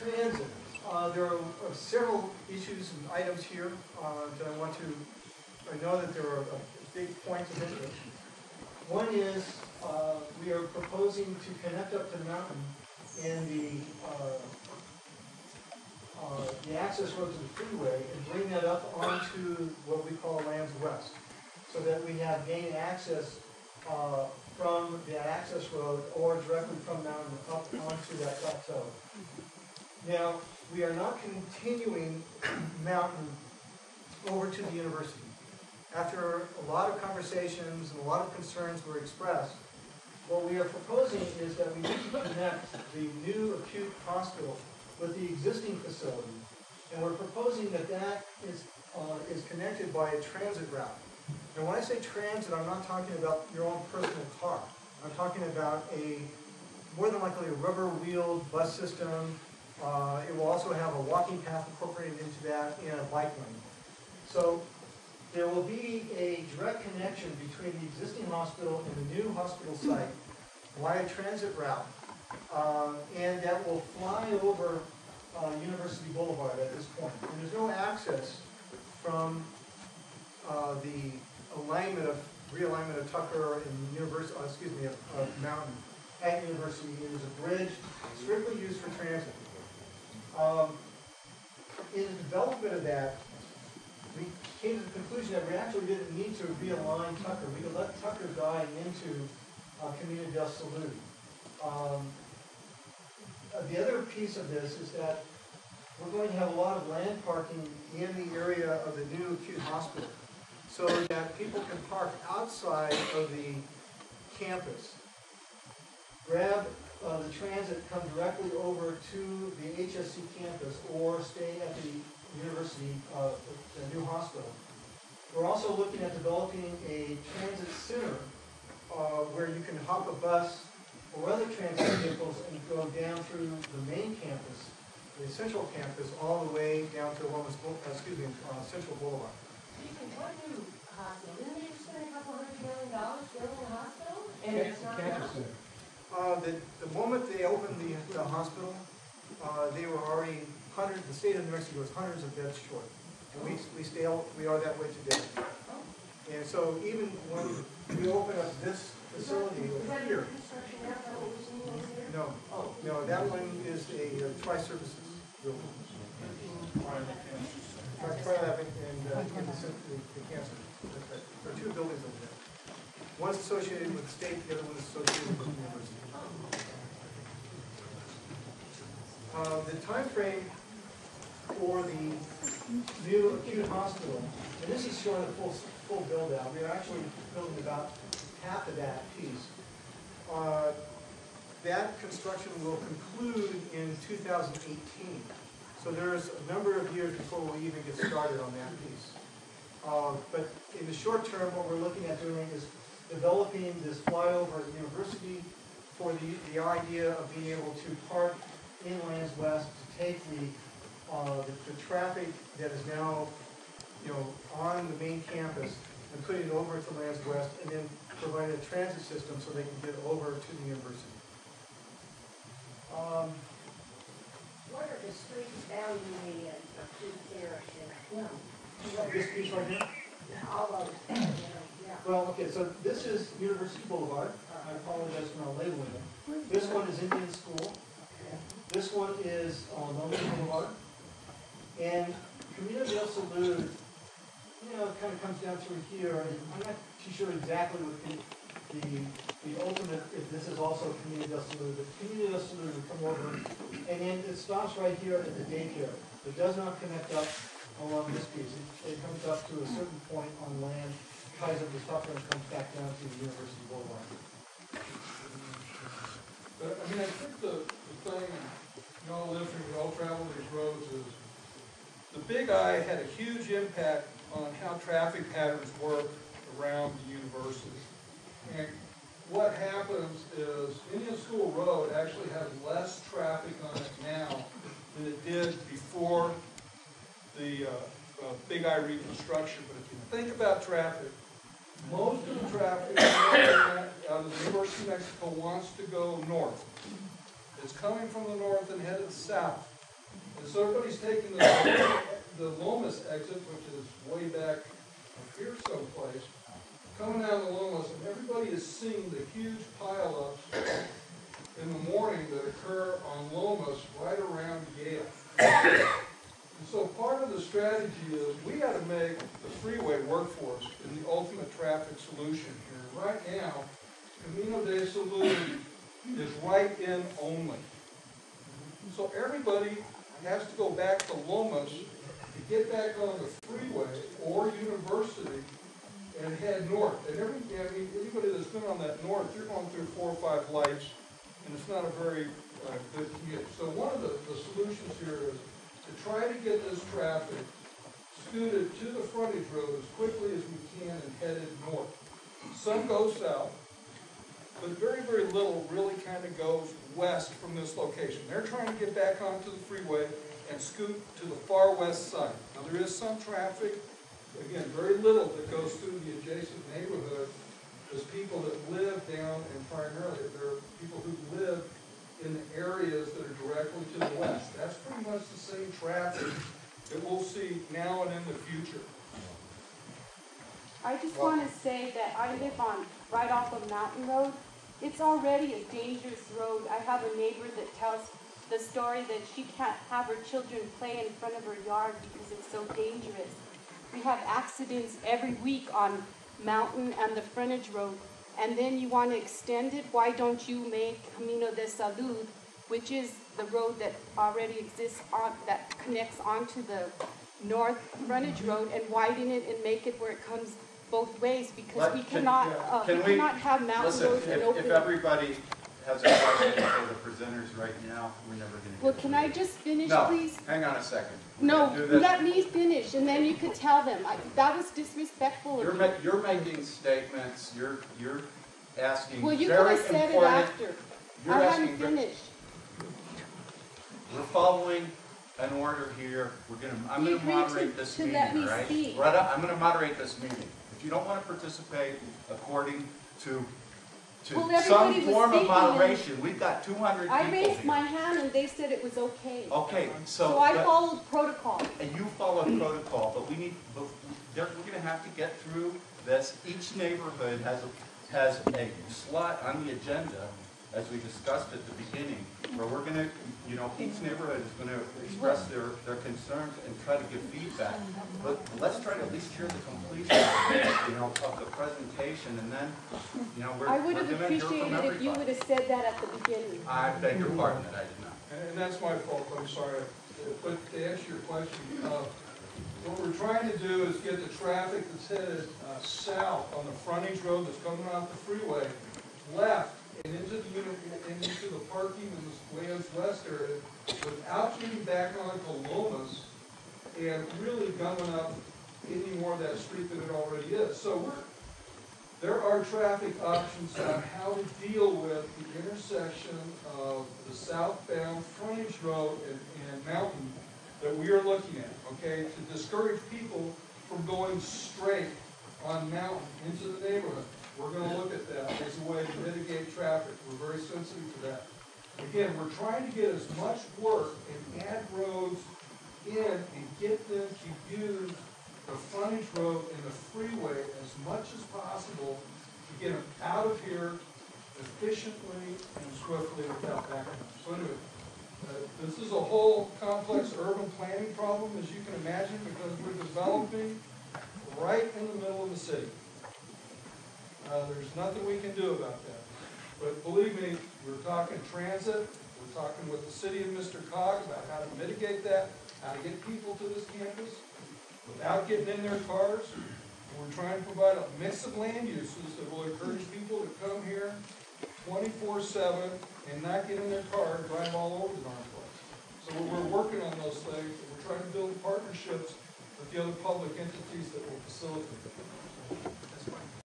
transit. There are several issues and items here that I want to. I know that there are big points of interest. One is we are proposing to connect up the mountain and the access road to the freeway and bring that up onto what we call Lands West, so that we have gain access from the access road or directly from mountain up onto that plateau. Now, we are not continuing mountain over to the university. After a lot of conversations and a lot of concerns were expressed, what we are proposing is that we need to connect the new acute hospital with the existing facility, and we're proposing that that is connected by a transit route. And when I say transit, I'm not talking about your own personal car. I'm talking about more than likely a rubber-wheeled bus system. It will also have a walking path incorporated into that and a bike lane. So there will be a direct connection between the existing hospital and the new hospital site via transit route, and that will fly over University Boulevard at this point. And there's no access from the realignment of Tucker and University, of Mountain at University. It is a bridge strictly used for transit. In the development of that, we came to the conclusion that we actually didn't need to realign Tucker. We could let Tucker die into Camino del Salud. The other piece of this is that we're going to have a lot of land parking in the area of the new acute hospital, so that people can park outside of the campus, grab the transit, come directly over to the HSC campus, or stay at the university, the new hospital. We're also looking at developing a transit center where you can hop a bus or other transit vehicles and go down through the main campus, the central campus, all the way down to Central Boulevard. What new hospital? Didn't they spend a couple $100 million building a hospital? And Cancer it's not Center. The moment they opened the hospital, they were already the state of New Mexico was hundreds of beds short. And we are that way today. And so even when we open up this facility over here, no, that one is a tri-services building. Tri-lab and the cancer. There are two buildings over there. One's associated with the state, the other one is associated with the university. The time frame for the new acute hospital, and this is showing a full build out. We are actually building about half of that piece. That construction will conclude in 2018. So there's a number of years before we even get started on that piece. But in the short term, what we're looking at doing is developing this flyover at the university for the idea of being able to park in Lands West to take the traffic that is now on the main campus and put it over to Lands West, and then provide a transit system so they can get over to the university. What are the streets down in the acute care? This piece right here? All of it. Yeah. Well, okay, so this is University Boulevard. I apologize for not labeling it. This one is Indian School. Okay. This one is Loma Boulevard. And Camino del Salud, it kind of comes down through here. And I'm not too sure exactly what the ultimate, if this is also Camino del Salud, but Camino del Salud would come over, and then it stops right here at the Dekker. It does not connect up along this piece. It comes up to a certain point on land, ties up the Tucker, and comes back down to the University Boulevard. But I think the thing, y'all live through, all travel these roads, is the Big I had a huge impact on how traffic patterns work around the university. And what happens is Indian School Road actually has less traffic on it now than it did before the Big I reconstruction. But if you think about traffic, most of the traffic out of the University of Mexico wants to go north. It's coming from the north and headed south. And so everybody's taking the Lomas exit, which is way back up here someplace, coming out of the Lomas, and everybody is seeing the huge pileups in the morning that occur on Lomas right around Yale. And so part of the strategy is we got to make the freeway work for us in the ultimate traffic solution here. Right now, Camino de Salud is right in only. So everybody has to go back to Lomas to get back on the freeway or University and head north. And anybody that's been on that north, you're going through 4 or 5 lights, and it's not a very good commute. So one of the solutions here is to try to get this traffic scooted to the frontage road as quickly as we can and headed north. Some go south, but very, very little really kind of goes west from this location. They're trying to get back onto the freeway and scoot to the far west side. Now there is some traffic, again, very little that goes through the adjacent neighborhood. There's people that live down, and primarily there are people who live in the areas that are directly to the west. That's pretty much the same traffic that we'll see now and in the future. I just want to say that I live right off of Mountain Road. It's already a dangerous road. I have a neighbor that tells the story that she can't have her children play in front of her yard because it's so dangerous. We have accidents every week on Mountain and the frontage road. And then you want to extend it? Why don't you make Camino de Salud, which is the road that already exists that connects onto the north frontage road, and widen it and make it where it comes both ways, because we cannot have Mountain Road and open. If everybody has a question for the presenters right now, we're never going to. Well, can I just finish, please? Hang on a second. No, let me finish, and then you could tell them. That was disrespectful. You're making statements. You're asking. Well, you could have said it after. I haven't finished. We're following an order here. I'm going to moderate this meeting, right? Loretta, I'm going to moderate this meeting. If you don't want to participate according to some form of moderation, we've got 200 people I raised here. my hand and they said it was okay. Okay, so I followed protocol. And you followed protocol, but we're going to have to get through this. Each neighborhood has a slot on the agenda, as we discussed at the beginning, where we're going to, each neighborhood is going to express their concerns and try to give feedback. But let's try to at least hear the completion, of the presentation, and then, I would have appreciated it if you would have said that at the beginning. I beg your pardon that I did not. And that's my fault, I'm sorry. But to answer your question, what we're trying to do is get the traffic that's headed south on the frontage road that's coming off the freeway left and into the parking in the Lands West area without getting back onto Lomas and really gumming up any more of that street than it already is. So there are traffic options on how to deal with the intersection of the southbound frontage road and Mountain that we are looking at, okay, to discourage people from going straight on Mountain into the neighborhood. We're going to look at that as a way to mitigate traffic. We're very sensitive to that. Again, we're trying to get as much work and add roads in and get them to use the frontage road and the freeway as much as possible to get them out of here efficiently and swiftly without backing up. So anyway, this is a whole complex urban planning problem, as you can imagine, because we're developing right in the middle of the city. There's nothing we can do about that. But believe me, we're talking transit, we're talking with the city of Mr. Cog about how to mitigate that, how to get people to this campus without getting in their cars. And we're trying to provide a mix of land uses that will encourage people to come here 24/7 and not get in their car and drive all over the darn place. So we're working on those things, and we're trying to build partnerships with the other public entities that will facilitate it.